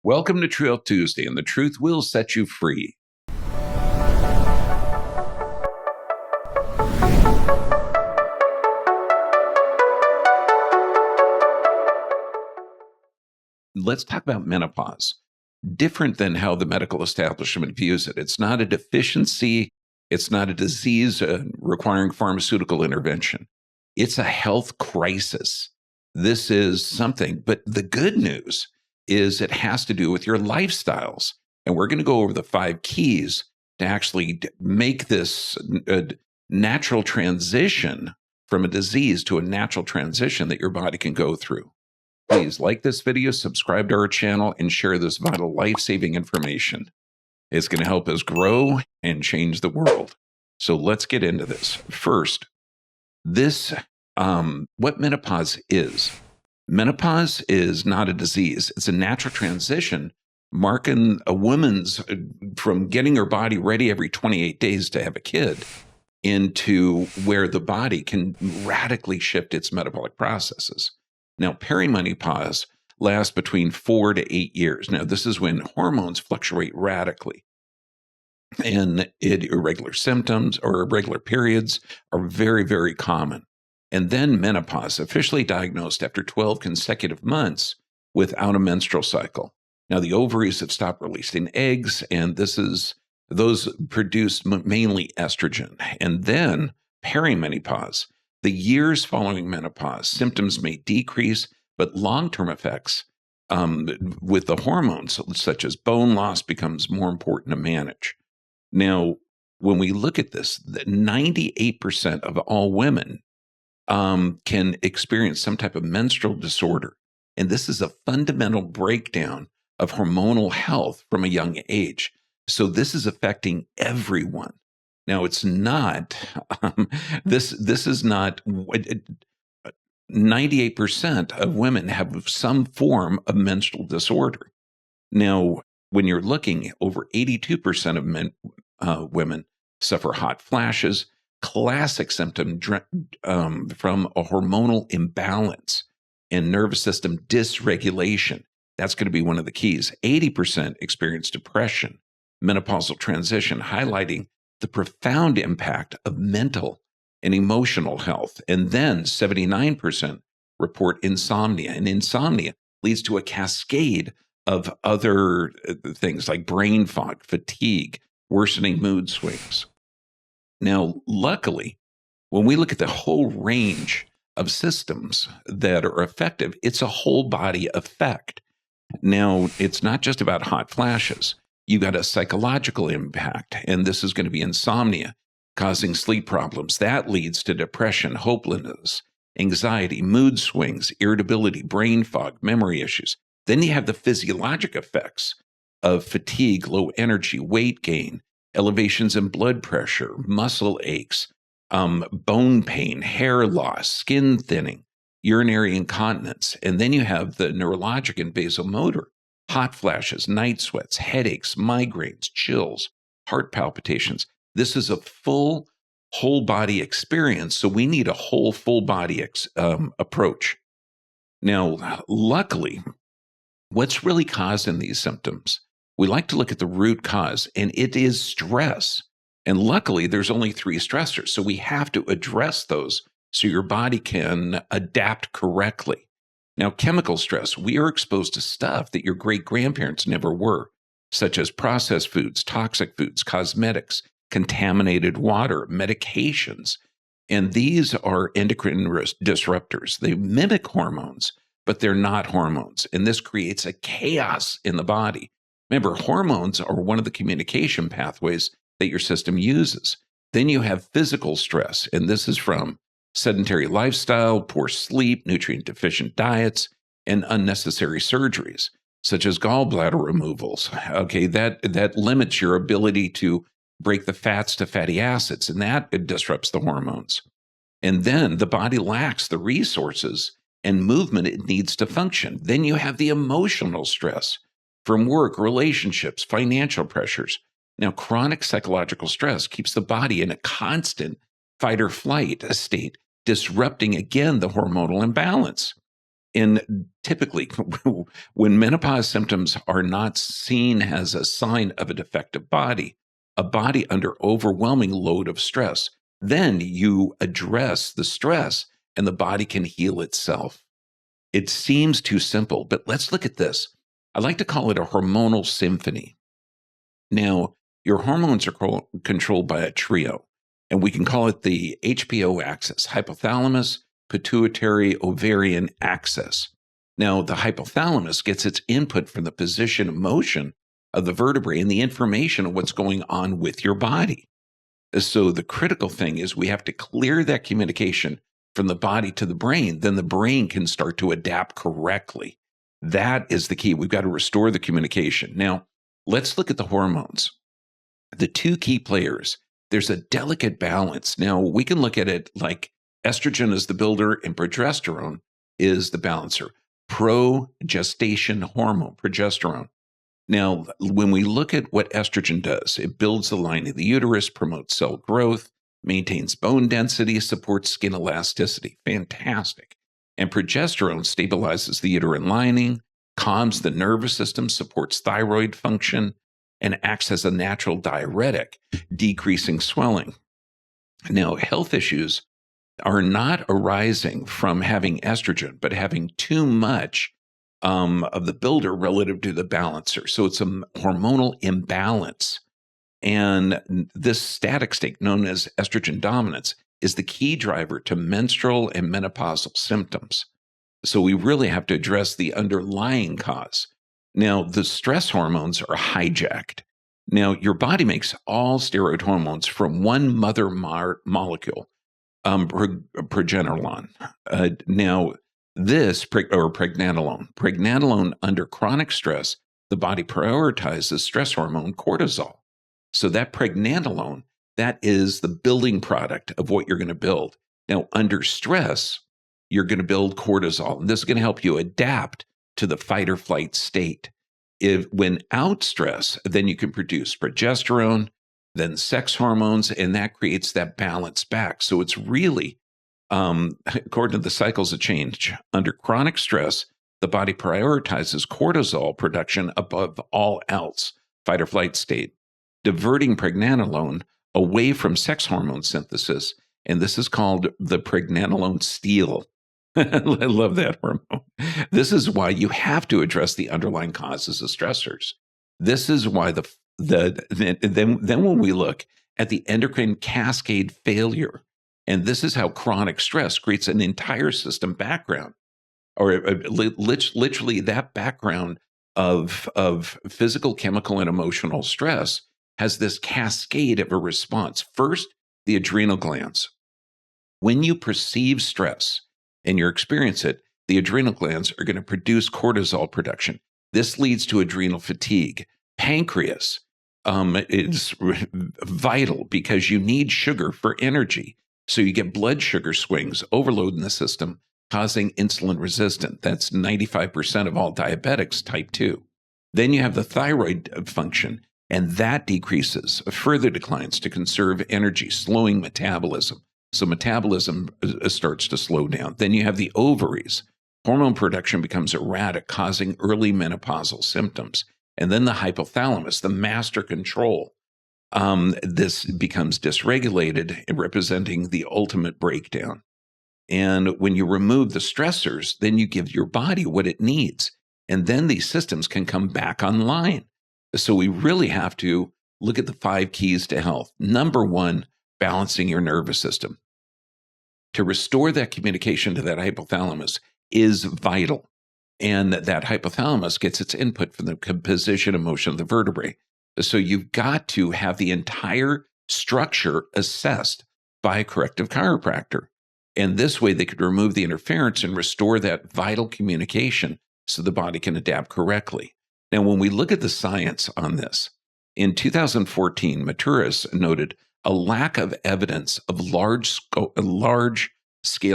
Welcome to Trail Tuesday, and the truth will set you free. Let's talk about menopause. Different than how the medical establishment views it. It's not a deficiency. It's not a disease requiring pharmaceutical intervention. It's a health crisis. This is something, but the good news is it has to do with your lifestyles. And we're going to go over the 5 keys to actually make this a natural transition from a disease to a natural transition that your body can go through. Please like this video, subscribe to our channel, and share this vital life-saving information. It's going to help us grow and change the world. So let's get into this. First, what menopause is. Menopause is not a disease. It's a natural transition marking a woman's from getting her body ready every 28 days to have a kid into where the body can radically shift its metabolic processes. Now, perimenopause lasts between 4 to 8 years. Now, this is when hormones fluctuate radically. And irregular symptoms or irregular periods are very, very common. And then menopause, officially diagnosed after 12 consecutive months without a menstrual cycle. Now, the ovaries have stopped releasing eggs, and those produce mainly estrogen. And then perimenopause. The years following menopause, symptoms may decrease, but long-term effects with the hormones, such as bone loss, becomes more important to manage. Now, when we look at this, 98% of all women can experience some type of menstrual disorder. And this is a fundamental breakdown of hormonal health from a young age. So this is affecting everyone. Now, it's not, this is not, 98% of women have some form of menstrual disorder. Now, when you're looking, over 82% of women suffer hot flashes, classic symptom from a hormonal imbalance and nervous system dysregulation. That's going to be one of the keys. 80% experience depression, menopausal transition, highlighting the profound impact of mental and emotional health. And then 79% report insomnia. And insomnia leads to a cascade of other things like brain fog, fatigue, worsening mood swings. Now, luckily, when we look at the whole range of systems that are effective, it's a whole body effect. Now, it's not just about hot flashes. You got a psychological impact, and this is going to be insomnia, causing sleep problems. That leads to depression, hopelessness, anxiety, mood swings, irritability, brain fog, memory issues. Then you have the physiologic effects of fatigue, low energy, weight gain, elevations in blood pressure, muscle aches, bone pain, hair loss, skin thinning, urinary incontinence. And then you have the neurologic and vasomotor, hot flashes, night sweats, headaches, migraines, chills, heart palpitations. This is a whole body experience. So we need a full body approach. Now, luckily, what's really causing these symptoms? We like to look at the root cause, and it is stress. And luckily, there's only 3 stressors. So we have to address those so your body can adapt correctly. Now, chemical stress, we are exposed to stuff that your great-grandparents never were, such as processed foods, toxic foods, cosmetics, contaminated water, medications. And these are endocrine disruptors. They mimic hormones, but they're not hormones. And this creates a chaos in the body. Remember, hormones are one of the communication pathways that your system uses. Then you have physical stress, and this is from sedentary lifestyle, poor sleep, nutrient-deficient diets, and unnecessary surgeries, such as gallbladder removals. Okay, that limits your ability to break the fats to fatty acids, and it disrupts the hormones. And then the body lacks the resources and movement it needs to function. Then you have the emotional stress from work, relationships, financial pressures. Now, chronic psychological stress keeps the body in a constant fight or flight state, disrupting again the hormonal imbalance. And typically, when menopause symptoms are not seen as a sign of a defective body, a body under overwhelming load of stress, then you address the stress and the body can heal itself. It seems too simple, but let's look at this. I like to call it a hormonal symphony. Now, your hormones are controlled by a trio, and we can call it the HPO axis, hypothalamus, pituitary, ovarian axis. Now, the hypothalamus gets its input from the position of motion of the vertebrae and the information of what's going on with your body. So the critical thing is we have to clear that communication from the body to the brain. Then the brain can start to adapt correctly. That is the key. We've got to restore the communication. Now, let's look at the hormones. The two key players, there's a delicate balance. Now, we can look at it like estrogen is the builder and progesterone is the balancer. Progestation hormone, progesterone. Now, when we look at what estrogen does, it builds the lining of the uterus, promotes cell growth, maintains bone density, supports skin elasticity. Fantastic. And progesterone stabilizes the uterine lining, calms the nervous system, supports thyroid function, and acts as a natural diuretic, decreasing swelling. Now, health issues are not arising from having estrogen, but having too much of the builder relative to the balancer. So it's a hormonal imbalance. And this static state, known as estrogen dominance, is the key driver to menstrual and menopausal symptoms. So we really have to address the underlying cause. Now, the stress hormones are hijacked. Now, your body makes all steroid hormones from one mother molecule, progesterone. Now, pregnenolone, under chronic stress, the body prioritizes stress hormone cortisol. So that pregnenolone, that is the building product of what you're going to build. Now, under stress, you're going to build cortisol, and this is going to help you adapt to the fight or flight state. When out stress, then you can produce progesterone, then sex hormones, and that creates that balance back. So it's really, according to the cycles of change, under chronic stress, the body prioritizes cortisol production above all else, fight or flight state, diverting pregnenolone away from sex hormone synthesis. And this is called the pregnenolone steal. I love that hormone. This is why you have to address the underlying causes of stressors. This is why then when we look at the endocrine cascade failure, and this is how chronic stress creates an entire system background, or literally that background of physical, chemical, and emotional stress has this cascade of a response. First, the adrenal glands. When you perceive stress and you experience it, the adrenal glands are going to produce cortisol production. This leads to adrenal fatigue. Pancreas is vital because you need sugar for energy. So you get blood sugar swings, overload in the system, causing insulin resistance. That's 95% of all diabetics, type 2. Then you have the thyroid function, and that decreases, further declines to conserve energy, slowing metabolism. So metabolism starts to slow down. Then you have the ovaries. Hormone production becomes erratic, causing early menopausal symptoms. And then the hypothalamus, the master control. This becomes dysregulated, representing the ultimate breakdown. And when you remove the stressors, then you give your body what it needs. And then these systems can come back online. So we really have to look at the 5 keys to health. Number 1, balancing your nervous system. To restore that communication to that hypothalamus is vital. And that hypothalamus gets its input from the position and motion of the vertebrae. So you've got to have the entire structure assessed by a corrective chiropractor. And this way they could remove the interference and restore that vital communication so the body can adapt correctly. Now, when we look at the science on this, in 2014, Maturis noted a lack of evidence of large-scale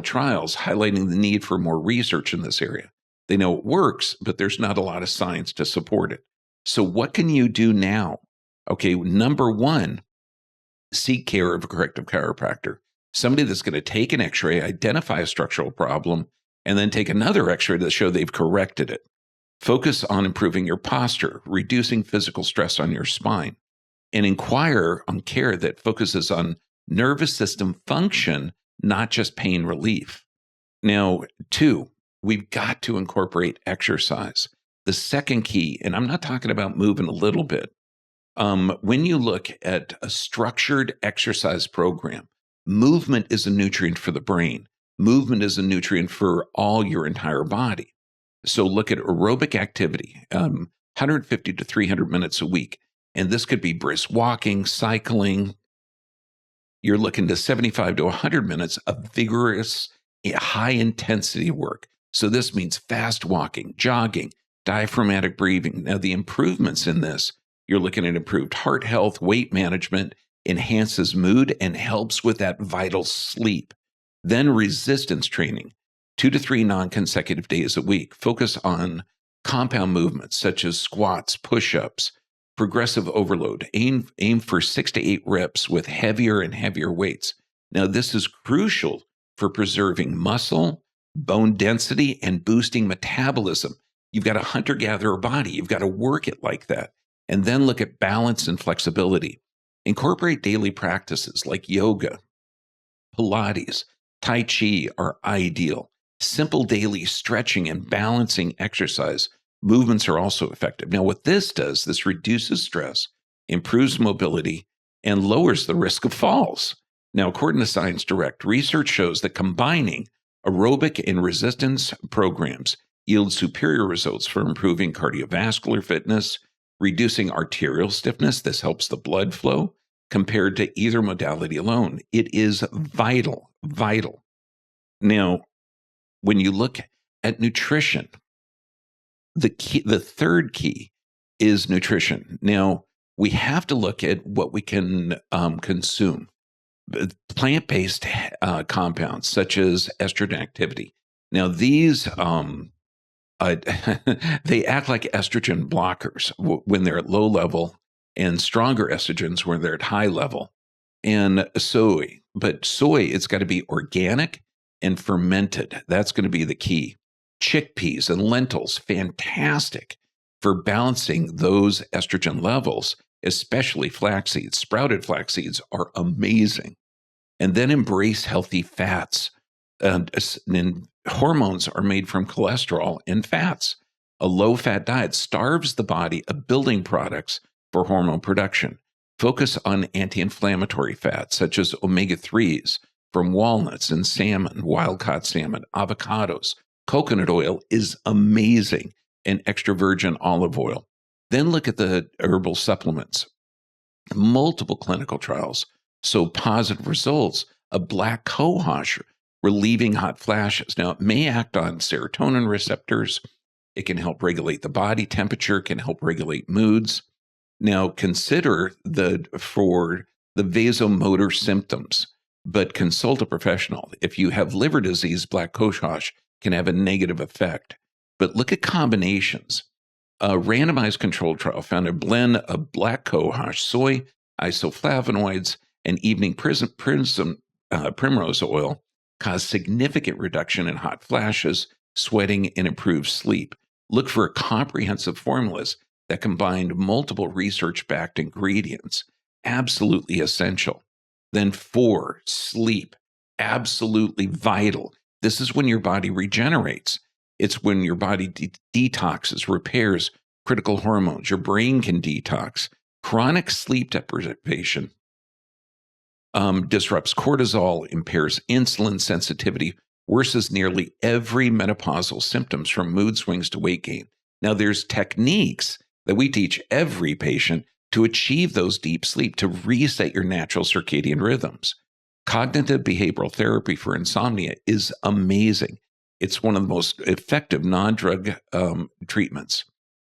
trials, highlighting the need for more research in this area. They know it works, but there's not a lot of science to support it. So what can you do now? Okay, number 1, seek care of a corrective chiropractor, somebody that's going to take an x-ray, identify a structural problem, and then take another x-ray to show they've corrected it. Focus on improving your posture, reducing physical stress on your spine, and inquire on care that focuses on nervous system function, not just pain relief. Now, 2, we've got to incorporate exercise. The second key, and I'm not talking about moving a little bit. When you look at a structured exercise program, movement is a nutrient for the brain. Movement is a nutrient for all your entire body. So look at aerobic activity, 150 to 300 minutes a week. And this could be brisk walking, cycling. You're looking to 75 to 100 minutes of vigorous, high intensity work. So this means fast walking, jogging, diaphragmatic breathing. Now, the improvements in this, you're looking at improved heart health, weight management, enhances mood, and helps with that vital sleep. Then resistance training, 2 to 3 non-consecutive days a week. Focus on compound movements such as squats, push-ups, progressive overload. Aim for 6 to 8 reps with heavier and heavier weights. Now, this is crucial for preserving muscle, bone density, and boosting metabolism. You've got a hunter-gatherer body. You've got to work it like that. And then look at balance and flexibility. Incorporate daily practices like yoga, Pilates, Tai Chi are ideal. Simple daily stretching and balancing exercise movements are also effective. Now, what this does, this reduces stress, improves mobility, and lowers the risk of falls. Now, according to Science Direct, research shows that combining aerobic and resistance programs yield superior results for improving cardiovascular fitness, reducing arterial stiffness. This helps the blood flow compared to either modality alone. It is vital, vital. Now, when you look at nutrition, the third key is nutrition. Now, we have to look at what we can consume. Plant-based compounds such as estrogen activity. Now, these they act like estrogen blockers when they're at low level, and stronger estrogens when they're at high level. And soy, it's got to be organic and fermented. That's going to be the key. Chickpeas and lentils, fantastic for balancing those estrogen levels, especially flax seeds. Sprouted flax seeds are amazing. And then embrace healthy fats. And hormones are made from cholesterol and fats. A low-fat diet starves the body of building products for hormone production. Focus on anti-inflammatory fats such as omega-3s from walnuts and salmon, wild-caught salmon, avocados. Coconut oil is amazing, and extra virgin olive oil. Then look at the herbal supplements. Multiple clinical trials show positive results of black cohosh relieving hot flashes. Now, it may act on serotonin receptors. It can help regulate the body temperature, can help regulate moods. Now, consider for the vasomotor symptoms, but consult a professional. If you have liver disease, black cohosh can have a negative effect. But look at combinations. A randomized controlled trial found a blend of black cohosh, soy, isoflavonoids, and evening primrose oil caused significant reduction in hot flashes, sweating, and improved sleep. Look for comprehensive formulas that combined multiple research-backed ingredients. Absolutely essential. Then 4, sleep. Absolutely vital. This is when your body regenerates. It's when your body detoxes, repairs critical hormones. Your brain can detox. Chronic sleep deprivation disrupts cortisol, impairs insulin sensitivity, worsens nearly every menopausal symptoms from mood swings to weight gain. Now, there's techniques that we teach every patient to achieve those deep sleep, to reset your natural circadian rhythms. Cognitive behavioral therapy for insomnia is amazing. It's one of the most effective non-drug treatments.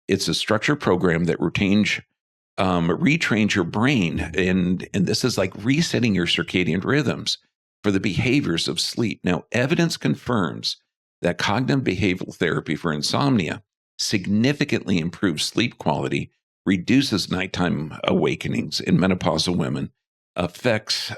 It's a structured program that retrains your brain, and this is like resetting your circadian rhythms for the behaviors of sleep. Now, evidence confirms that cognitive behavioral therapy for insomnia significantly improves sleep quality, reduces nighttime awakenings in menopausal women, affects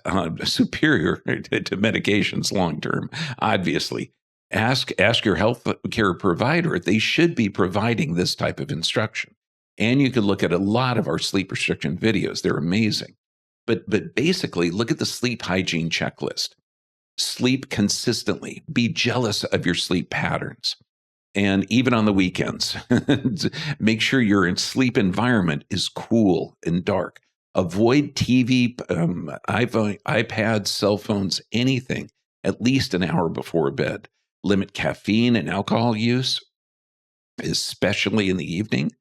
superior to medications long-term, obviously. Ask your health care provider. They should be providing this type of instruction. And you can look at a lot of our sleep restriction videos. They're amazing. But basically, look at the sleep hygiene checklist. Sleep consistently. Be jealous of your sleep patterns. And even on the weekends, make sure your sleep environment is cool and dark. Avoid TV, iPads, cell phones, anything, at least an hour before bed. Limit caffeine and alcohol use, especially in the evening.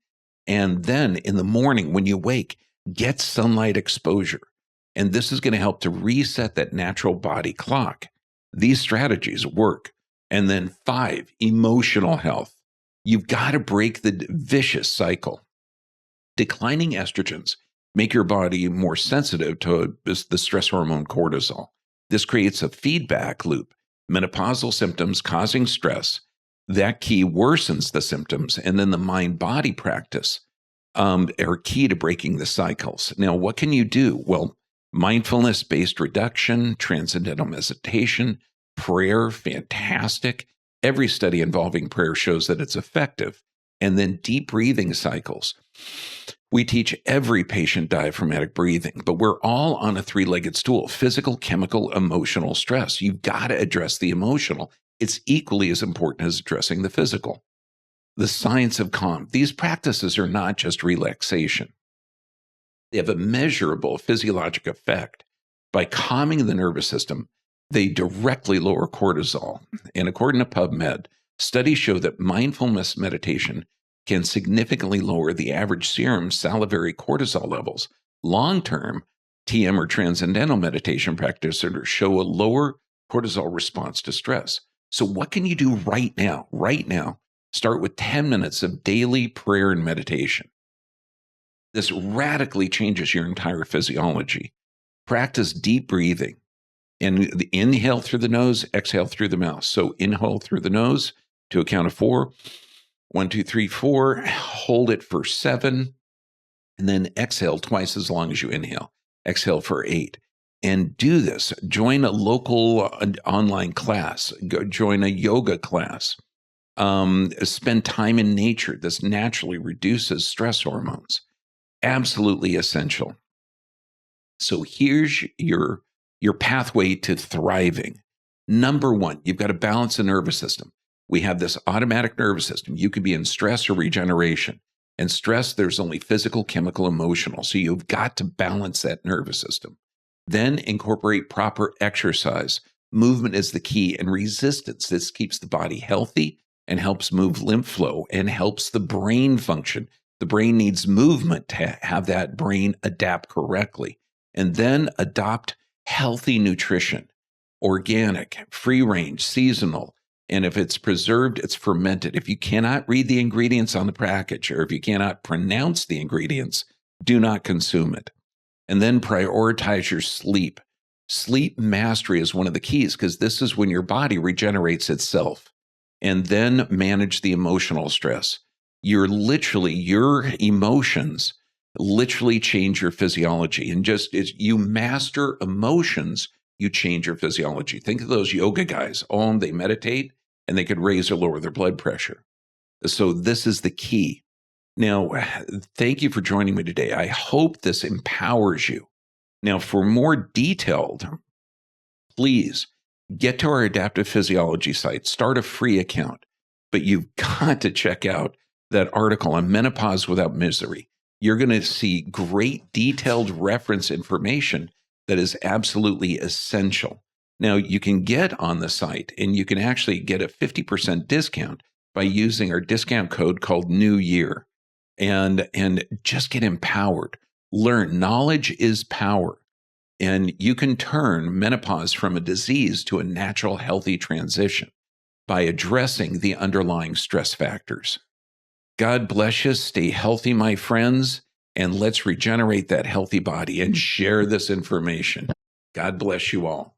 And then in the morning, when you wake, get sunlight exposure. And this is going to help to reset that natural body clock. These strategies work. And then 5, emotional health. You've got to break the vicious cycle. Declining estrogens make your body more sensitive to the stress hormone cortisol. This creates a feedback loop. Menopausal symptoms causing stress. That key worsens the symptoms. And then the mind-body practice are key to breaking the cycles. Now, what can you do? Well, mindfulness-based reduction, transcendental meditation, prayer, fantastic. Every study involving prayer shows that it's effective. And then deep breathing cycles. We teach every patient diaphragmatic breathing, but we're all on a 3-legged stool: physical, chemical, emotional stress. You've got to address the emotional. It's equally as important as addressing the physical. The science of calm. These practices are not just relaxation. They have a measurable physiologic effect. By calming the nervous system, they directly lower cortisol. And according to PubMed, studies show that mindfulness meditation can significantly lower the average serum salivary cortisol levels. Long-term, TM or transcendental meditation practitioners show a lower cortisol response to stress. So what can you do right now? Right now, start with 10 minutes of daily prayer and meditation. This radically changes your entire physiology. Practice deep breathing. And inhale through the nose, exhale through the mouth. So inhale through the nose to a count of 4. 1, 2, 3, 4. Hold it for 7. And then exhale twice as long as you inhale. Exhale for 8. And do this. Join a local online class. Join a yoga class. Spend time in nature. This naturally reduces stress hormones. Absolutely essential. So here's your pathway to thriving. Number 1, you've got to balance the nervous system. We have this automatic nervous system. You could be in stress or regeneration. And stress, there's only physical, chemical, emotional. So you've got to balance that nervous system. Then incorporate proper exercise. Movement is the key, and resistance. This keeps the body healthy and helps move lymph flow and helps the brain function. The brain needs movement to have that brain adapt correctly. And then adopt healthy nutrition, organic, free range, seasonal. And if it's preserved, it's fermented. If you cannot read the ingredients on the package, or if you cannot pronounce the ingredients, do not consume it. And then prioritize your sleep. Sleep mastery is one of the keys, because this is when your body regenerates itself. And then manage the emotional stress. Your emotions literally change your physiology. And just as you master emotions, you change your physiology. Think of those yoga guys. They meditate and they could raise or lower their blood pressure. So this is the key. Now, thank you for joining me today. I hope this empowers you. Now, for more detailed, please get to our adaptive physiology site, start a free account, but you've got to check out that article on menopause without misery. You're going to see great detailed reference information that is absolutely essential. Now, you can get on the site and you can actually get a 50% discount by using our discount code called New Year, and just get empowered. Learn knowledge is power, and you can turn menopause from a disease to a natural, healthy transition by addressing the underlying stress factors. God bless you. Stay healthy, my friends, and let's regenerate that healthy body and share this information. God bless you all.